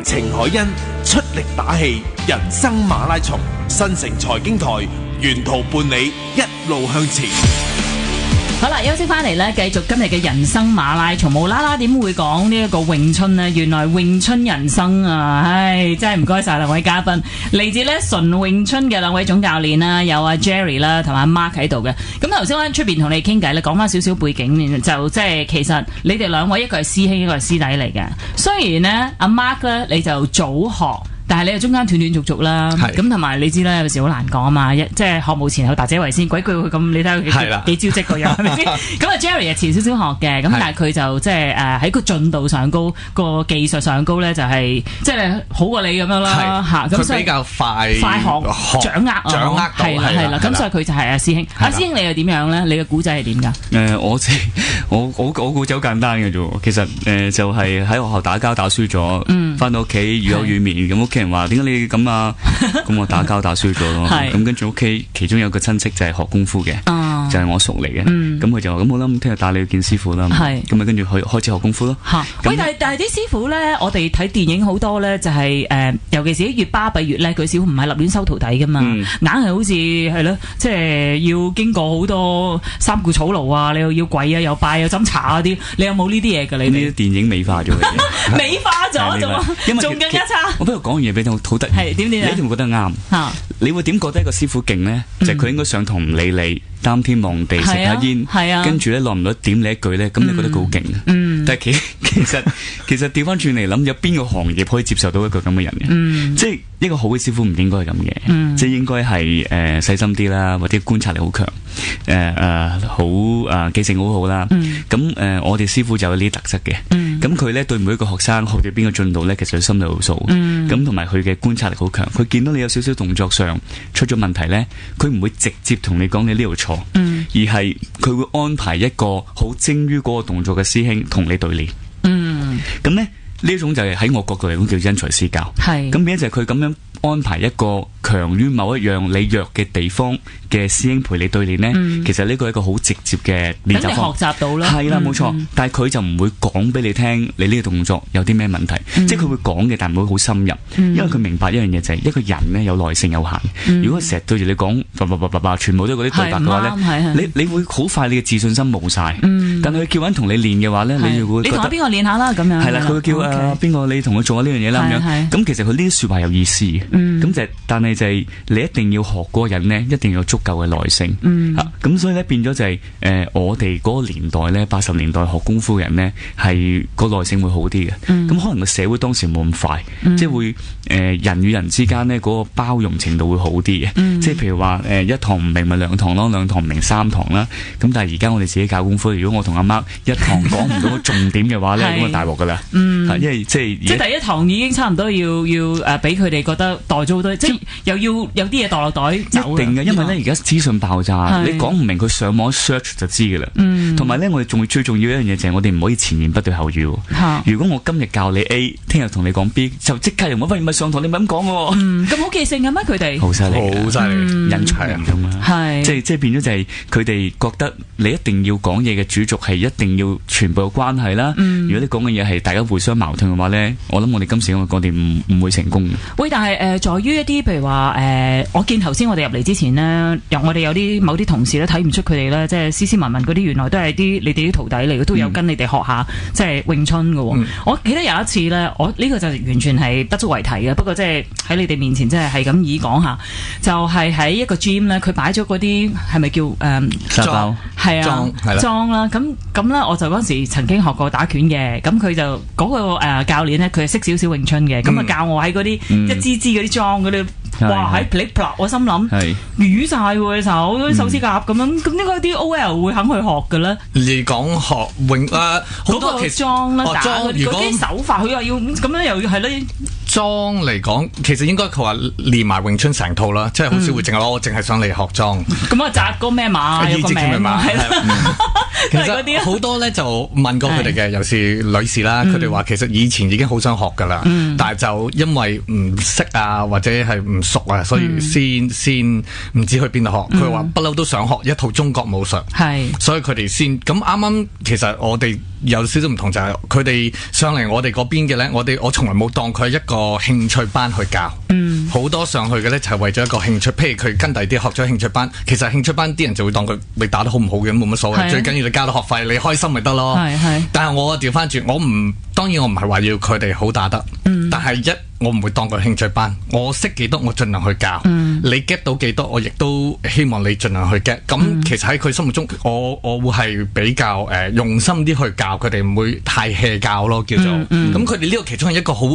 程海欣出力打氣，人生馬拉松，新城財經台沿途伴你一路向前。好啦，休息翻嚟咧，繼續今日嘅人生馬拉松。無啦啦點會講呢一個詠春呢？原來詠春人生啊，唉，真係唔該晒兩位嘉賓，嚟自咧純詠春嘅兩位總教練啦，有阿 Jerry 啦，同埋阿 Mark 喺度嘅。咁頭先我喺出邊同你傾偈咧，講翻少少背景，就即係其實你哋兩位一個係師兄，一個係師弟嚟嘅。雖然呢，阿 Mark 咧你就早學。但係你又中間斷斷續續啦，咁同埋你知啦，有時好難講啊嘛，即係學無前後達者為先，鬼句佢咁，你睇佢幾招積個樣係咪先？咁啊 Jerry 係遲少少學嘅，咁但係佢就即係喺個進度上高，個技術上高咧就係即係好過你咁樣啦嚇。咁所以比較快學掌握係啦，咁所以佢就係阿師兄。阿師兄你又點樣咧？你嘅古仔係點㗎？我古仔好簡單嘅啫，其實就係喺學校打交打輸咗，翻到屋企雨有雨眠咁屋企人話點解你咁啊？咁我打交打輸咗咯。咁跟住屋企其中有個親戚就係學功夫嘅，就係我叔嚟嘅。咁佢就話咁好啦，咁聽日帶你去見師傅啦。咁啊跟住去開始學功夫咯。喂，但係啲師傅咧，我哋睇電影好多咧，就係尤其是啲越巴閉越叻，佢師傅唔係立亂收徒弟噶嘛，硬係好似係咯，即係要經過好多三顧草廬啊，你又要跪啊，又拜又斟茶嗰啲，你有冇呢啲嘢㗎？你呢啲電影美化咗嘅，美化咗仲更加差。我不如講樣嘢俾你好得意，係點你一定會覺得啱。你會點覺得一個師傅勁咧？就係佢應該上堂唔理你，擔天望地食下煙，跟住咧落唔落點你一句咧，咁你覺得佢好勁。但係其實調翻轉嚟諗，有邊個行業可以接受到一個咁嘅人嘅？即係一個好嘅師傅唔應該係咁嘅，即係應該係細心啲啦，或者觀察力好強，好記性好好啦。咁我哋師傅就有呢啲特質嘅。咁佢咧對每一個學生學到邊個進度咧，其實佢心裏有數。咁同埋佢嘅觀察力好強，佢見到你有少少動作上出咗問題咧，佢唔會直接同你講你呢度錯，而係佢會安排一個好精於嗰個動作嘅師兄同你對練。咁咧呢一種就係喺我角度嚟講叫因材施教。咁變咗就係佢咁樣安排一個強於某一樣你弱嘅地方嘅師兄陪你對練呢，其實呢個係一個好直接嘅練習方法。學習到啦，係啦，冇錯。但係佢就唔會講俾你聽，你呢個動作有啲咩問題，即係佢會講嘅，但唔會好深入，因為佢明白一樣嘢就係一個人呢有耐性有限。如果成日對住你講全部都係嗰啲對白嘅話呢，你會好快你嘅自信心冇晒。但係佢叫人同你練嘅話呢，你就會覺得你同邊個練下啦咁樣。係啦，佢會叫邊個你同佢做下呢樣嘢啦咁樣。咁其實佢呢啲説話有意思嘅。但係就係你一定要學嗰個人呢，一定要有足夠嘅耐性。咁所以咧變咗就係我哋嗰個年代咧，80年代學功夫嘅人呢，係個耐性會好啲嘅。咁可能個社會當時冇咁快，即係會人與人之間呢嗰個包容程度會好啲嘅。即係譬如話一堂唔明咪2堂咯，2堂唔明3堂啦。咁但係而家我哋自己教功夫，如果我同阿媽一堂講唔到個重點嘅話咧，咁就大鑊噶啦。因為即係第一堂已經差唔多要俾佢哋覺得袋咗好多，即係又要有啲嘢袋落袋走。一定嘅，因為咧而家資訊爆炸，你講唔明佢上網 search 就知㗎啦。同埋咧，我哋仲最重要一樣嘢就係我哋唔可以前言不對後語。如果我今日教你 A， 聽日同你講 B， 就即刻又冇，喂，唔係上堂你咪咁講喎。咁好記性嘅咩？佢哋好犀利，好犀利，人才人咁啦。係即係變咗就係佢哋覺得你一定要講嘢嘅主軸係一定要全部有關係啦。如果你講嘅嘢係大家互相矛盾嘅話咧，我諗我哋今時我哋唔會成功嘅。喂，但係在於一啲譬如話我見頭先我哋入嚟之前呢，我哋有啲某啲同事咧睇唔出佢哋咧，即係斯斯文文嗰啲，原來都係啲你哋啲徒弟嚟嘅，都有跟你哋學下即係詠春嘅。我記得有一次咧，我呢個就完全係不足為提嘅，不過即係喺你哋面前即係咁以講下，就係喺一個 gym 咧，佢擺咗嗰啲係咪叫裝係啊裝啦，咁咧我就嗰時曾經學過打拳嘅，咁佢就嗰個教練咧，佢係識少少詠春嘅，咁啊教我喺嗰啲一支支嗰啲裝嗰啲。哇！喺噼里啪啦，我心諗瘀晒喎手，嗰啲手指甲咁樣，咁應該啲 OL 會肯去學嘅咧。你講學詠好多其實裝啦，打嗰啲手法，佢又要咁樣又要係咯。裝嚟講，其實應該佢話練埋詠春成套啦，即係好少會淨係我淨係想嚟學裝。咁啊，扎個咩馬有個名係啦。其實好多咧就問過佢哋嘅，尤其是女士啦，佢哋話其實以前已經好想學噶啦，但係就因為唔識啊，或者係唔熟啊，所以先唔知去邊度學。佢話不嬲都想學一套中國武術，所以佢哋先咁啱啱。其實我哋有少少唔同，就係佢哋上嚟我哋嗰邊嘅咧，我從來冇當佢係一個興趣班去教。好多上去嘅咧就係為咗一個興趣，譬如佢跟第啲學咗興趣班，其實興趣班啲人就會當佢你打得好唔好嘅，冇乜所謂，最緊要你交到學費，你開心咪得咯。但係我調翻轉，當然我唔係話要佢哋好打得，但係我唔會當佢興趣班，我識幾多我盡量去教，你 get 到幾多我亦都希望你盡量去 get。咁其實喺佢心目中，我會係比較用心啲去教佢哋，唔會太 hea 教咯，叫做。咁佢哋呢個其中係一個好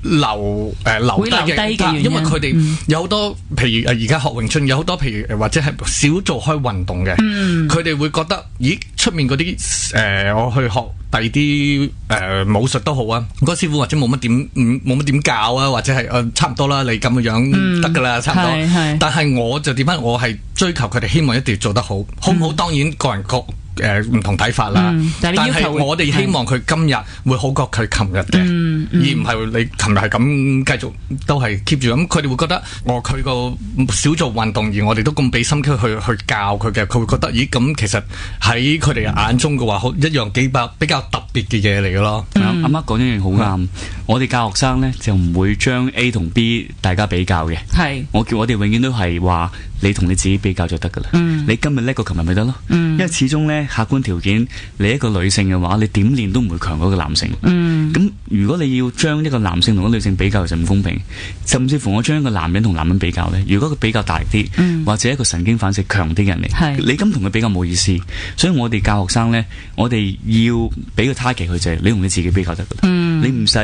留低嘅，因為佢哋有好多，譬如而家學詠春有好多，譬如或者係少做開運動嘅，佢哋會覺得，咦，出面嗰啲我去學第二啲武術都好啊，嗰個師傅或者冇乜點教啊，或者係差唔多啦，你咁嘅樣得噶啦，差唔多。但係我就點解我係追求佢哋希望一定要做得好，好唔好當然個人各唔同睇法啦。但係我哋希望佢今日會好過佢琴日嘅，而唔係你琴日係咁繼續都係 keep 住咁。佢哋會覺得佢個少做運動，而我哋都咁俾心機去教佢嘅，佢會覺得咦咁其實喺佢哋眼中嘅話，一樣比較特別嘅嘢嚟嘅咯。阿媽講一樣好啱，我哋教學生咧就唔會將 A 同 B 大家比較嘅。我哋永遠都係話你同你自己比較就得噶啦。你今日叻過琴日咪得咯。因為始終咧客觀條件，你一個女性嘅話，你點練都唔會強過一個男性。咁如果你要將一個男性同一個女性比較就唔公平。甚至乎我將一個男人同男人比較咧，如果佢比較大啲，或者一個神經反射強啲嘅人嚟，你咁同佢比較冇意思。所以我哋教學生咧，我哋要俾個 target 佢就係你同你自己比較得噶啦。你唔使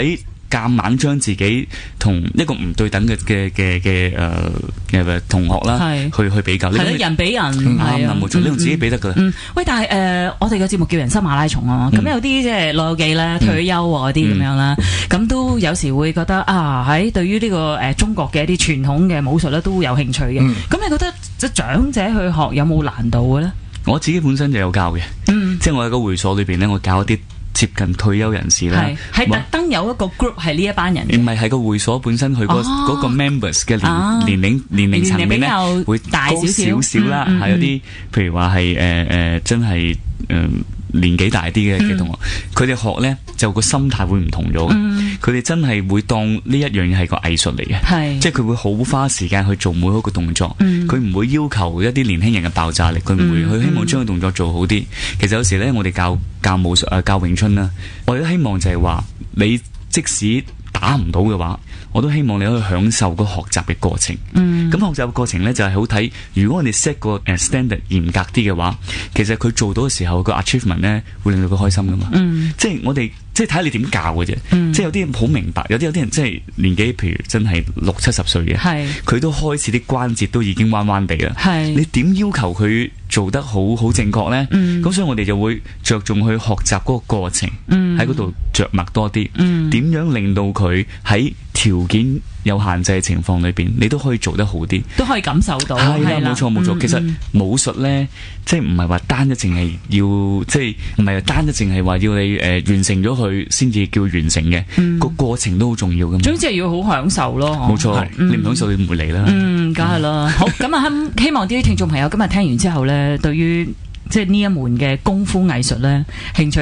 夾硬將自己同一個唔對等嘅同學啦，去比較。係咯，人比人啱啦，冇錯，你同自己比得噶啦。喂，但係我哋嘅節目叫人生馬拉松啊，咁有啲即係老友記啦、退休嗰啲咁樣啦，咁都有時會覺得喺對於呢個中國嘅一啲傳統嘅武術咧，都會有興趣嘅。咁你覺得即係長者去學有冇難度嘅咧？我自己本身就有教嘅，即係我喺個會所裏邊咧，我教一啲接近退休人士啦，係特登有一個 group 係呢一班人，唔係個會所本身佢嗰個 members 嘅年齡層面咧會大少少啦，係有啲譬如話係真係年紀大啲嘅同學，佢哋學咧就個心態會唔同咗，佢哋真係會當呢一樣嘢係個藝術嚟嘅，即係佢會好花時間去做每一個動作，佢唔會要求一啲年輕人嘅爆炸力，佢唔會，佢希望將個動作做好啲。其實有時咧，我哋教武術教詠春啦，我哋都希望就係話你即使打唔到嘅話，我都希望你可以享受個學習嘅過程。咁學習嘅過程咧就係好睇，如果我哋 set 個standard 嚴格啲嘅話，其實佢做到嘅時候個 achievement 咧會令到佢開心噶嘛。即係我哋即係睇下你點教嘅啫。即係有啲人好明白，有啲人即係年紀譬如真係60-70歲嘅，佢都開始啲關節都已經彎彎地啦。你點要求佢做得好正確咧？咁所以我哋就會着重去學習嗰個過程，喺嗰度着墨多啲。點樣令到佢喺條件有限制嘅情況裏邊，你都可以做得好啲，都可以感受到。係啦，冇錯冇錯。其實武術咧，即係唔係話單一淨係要，即係唔係單一淨係話要你完成咗佢先至叫完成嘅，個過程都好重要噶嘛。總之係要好享受咯。冇錯，你唔享受你唔會嚟啦。梗係啦。好，咁啊，希望啲聽眾朋友今日聽完之後咧，對於即係呢一門嘅功夫藝術咧，興趣